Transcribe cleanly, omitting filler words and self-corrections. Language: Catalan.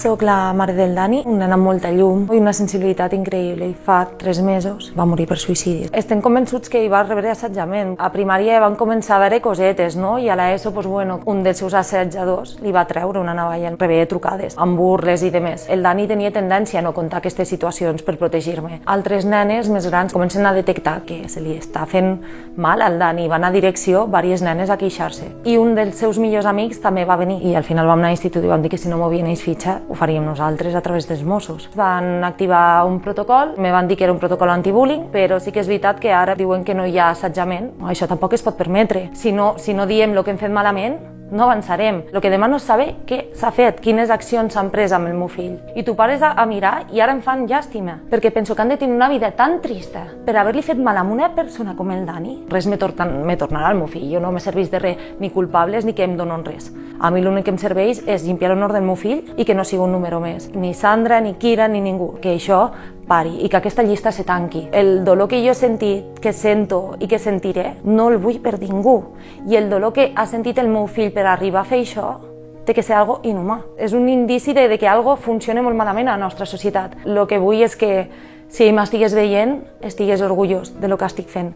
Soc la mare del Dani, un nen amb molta llum i una sensibilitat increïble. I fa 3 mesos va morir per suïcidi. Estem convençuts que hi va rebre assetjament. A primària van començar a haver cosetes, no? I a l'ESO, un dels seus assetjadors li va treure una navalla. Rebia trucades amb burles i demés. El Dani tenia tendència a no contar aquestes situacions per protegir-me. Altres nenes més grans comencen a detectar que se li està fent mal al Dani. Van a direcció diverses nenes a queixar-se. I un dels seus millors amics també va venir. I al final vam anar a l'institut i vam dir que si no movien ells fitxa ho faríem nosaltres a través dels Mossos. Van activar un protocol, me van dir que era un protocol antibullying, però sí que és veritat que ara diuen que no hi ha assetjament. Això tampoc es pot permetre. Si no diem el que hem fet malament, no avançarem. El que demano és saber què s'ha fet, quines accions s'han pres amb el meu fill. I tu pares a mirar i ara em fan llàstima, perquè penso que han de tenir una vida tan trista per haver-li fet mal a una persona com el Dani. Res me tornarà al meu fill, jo no me serveix de res, ni culpables ni que em donen res. A mi l'únic que em serveix és limpiar l'honor del meu fill i que no sigui un número més. Ni Sandra, ni Kira, ni ningú. Que això pari i que aquesta llista se tanqui. El dolor que jo he sentit, que sento i que sentiré, no el vull per ningú. I el dolor que ha sentit el meu fill per arribar a fer això té que ser algo inhumà. És un indici de que algo funciona molt malament a la nostra societat. El que vull és que si ell m'estigués veient, estigués orgullós de lo que estic fent.